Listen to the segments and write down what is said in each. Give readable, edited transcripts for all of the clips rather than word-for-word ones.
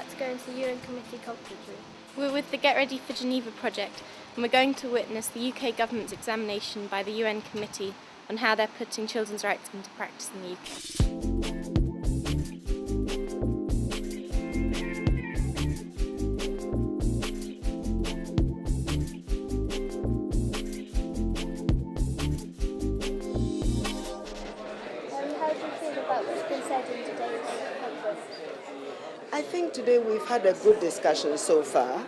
about to go into the UN Committee conference room. We're with the Get Ready for Geneva project, and we're going to witness the UK government's examination by the UN Committee on how they're putting children's rights into practice in the UK. How do you feel about what's been said in today's conference? I think today we've had a good discussion so far.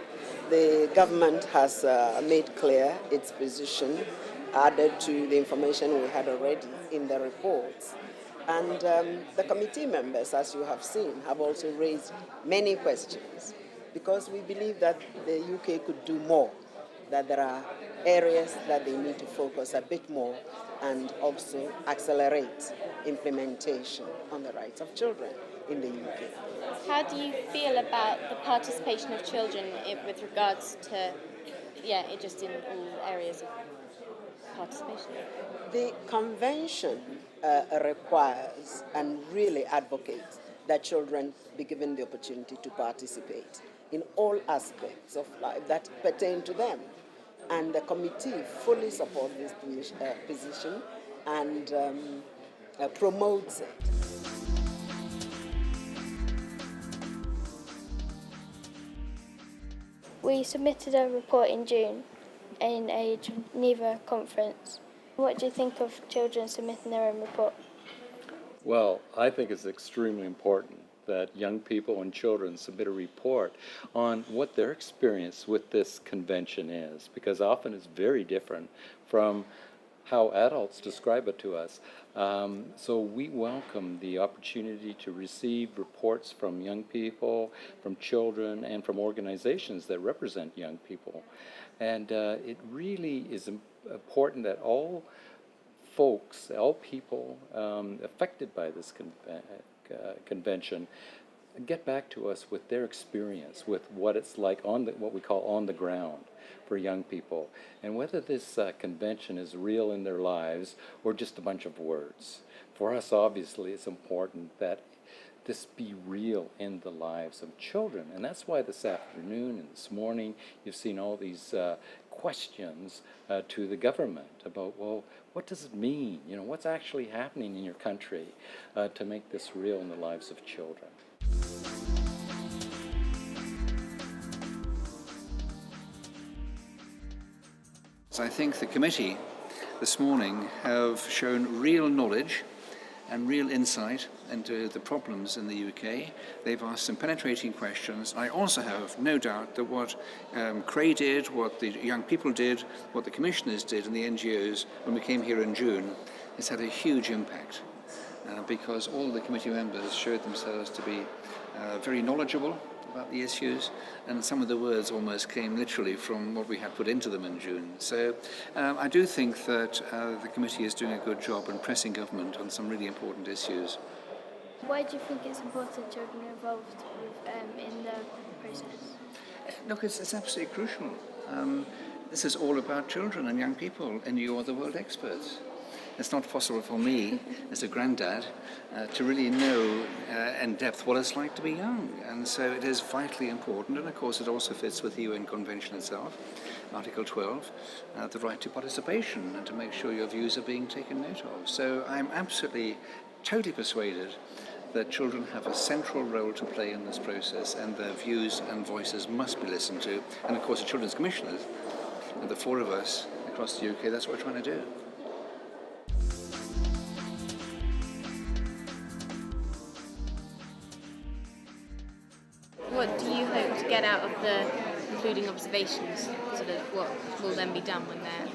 The government has made clear its position, added to the information we had already in the reports. And the committee members, as you have seen, have also raised many questions because we believe that the UK could do more, that there are areas that they need to focus a bit more and also accelerate implementation on the rights of children in the UK. How do you feel about the participation of children with regards to, just in all areas of participation? The convention requires and really advocates that children be given the opportunity to participate in all aspects of life that pertain to them. And the committee fully supports this position and promotes it. We submitted a report in June in a Geneva conference. What do you think of children submitting their own report? Well, I think it's extremely important that young people and children submit a report on what their experience with this convention is, because often it's very different from how adults describe it to us. So we welcome the opportunity to receive reports from young people, from children, and from organizations that represent young people. And it really is important that all folks, all people affected by this convention get back to us with their experience, with what it's like on what we call on the ground for young people, and whether this convention is real in their lives or just a bunch of words. For us, obviously, it's important that this be real in the lives of children, and that's why this afternoon and this morning you've seen all these questions to the government about, well, what does it mean? You know, what's actually happening in your country to make this real in the lives of children? So I think the committee this morning have shown real knowledge and real insight into the problems in the UK. They've asked some penetrating questions. I also have no doubt that what CRAE did, what the young people did, what the commissioners did and the NGOs when we came here in June has had a huge impact because all the committee members showed themselves to be very knowledgeable about the issues, and some of the words almost came literally from what we had put into them in June. So I do think that the committee is doing a good job in pressing government on some really important issues. Why do you think it's important children are involved in the process? Look, it's absolutely crucial. This is all about children and young people, and you are the world experts. It's not possible for me, as a granddad, to really know in depth what it's like to be young. And so it is vitally important, and of course it also fits with the UN Convention itself, Article 12, the right to participation and to make sure your views are being taken note of. So I'm absolutely, totally persuaded that children have a central role to play in this process, and their views and voices must be listened to. And of course the Children's Commissioners, and the four of us across the UK, that's what we're trying to do. What do you hope to get out of the concluding observations? Sort of what will then be done when they're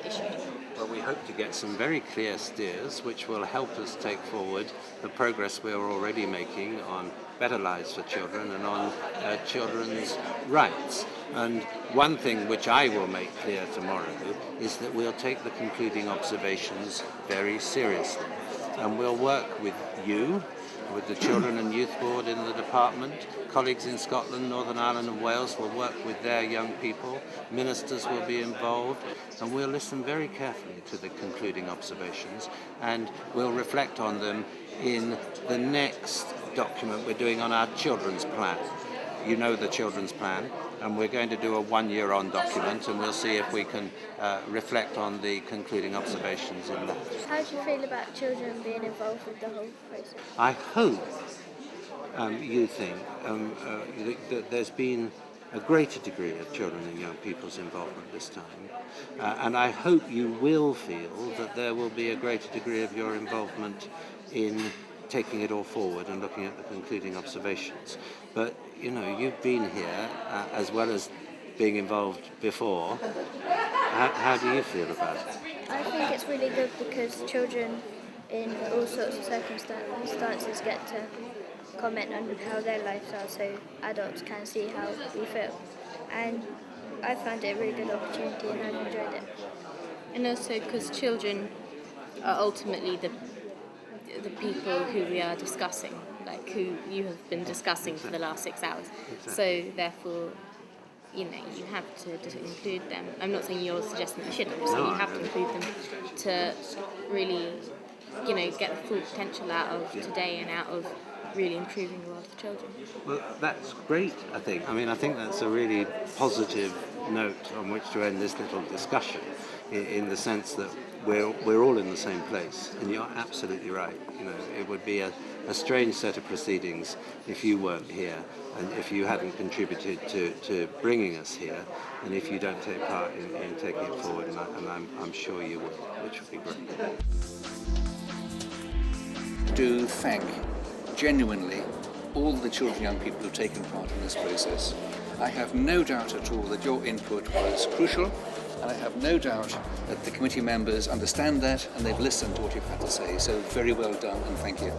issued? Well, we hope to get some very clear steers which will help us take forward the progress we are already making on better lives for children and on children's rights. And one thing which I will make clear tomorrow is that we'll take the concluding observations very seriously. And we'll work with you, with the Children and Youth Board in the department. Colleagues in Scotland, Northern Ireland and Wales will work with their young people. Ministers will be involved, and we'll listen very carefully to the concluding observations, and we'll reflect on them in the next document we're doing on our children's plan. you know the children's plan, and we're going to do a 1-year-on document, and we'll see if we can reflect on the concluding observations in that. How do you feel about children being involved with the whole process? I hope you think that there's been a greater degree of children and young people's involvement this time, and I hope you will feel that there will be a greater degree of your involvement in taking it all forward and looking at the concluding observations. But, you know, you've been here as well as being involved before. How do you feel about it? I think it's really good because children in all sorts of circumstances get to comment on how their lives are, so adults can see how we feel. And I found it a really good opportunity and I've enjoyed it. And also because children are ultimately the people who we are discussing, like who you have been discussing for the last 6 hours. So therefore, you know, you have to include them. I'm not saying you're suggesting you shouldn't, I'm saying you have to include them to really, you know, get the full potential out of today and out of really improving the world of children. Well, that's great, I think. I mean, I think that's a really positive note on which to end this little discussion, in the sense that we're all in the same place, and you're absolutely right. You know, it would be a strange set of proceedings if you weren't here, and if you hadn't contributed to bringing us here, and if you don't take part in taking it forward, and I'm sure you will, which would be great. Do thank genuinely all the children and young people who've taken part in this process. I have no doubt at all that your input was crucial, and I have no doubt that the committee members understand that and they've listened to what you've had to say. So very well done, and thank you.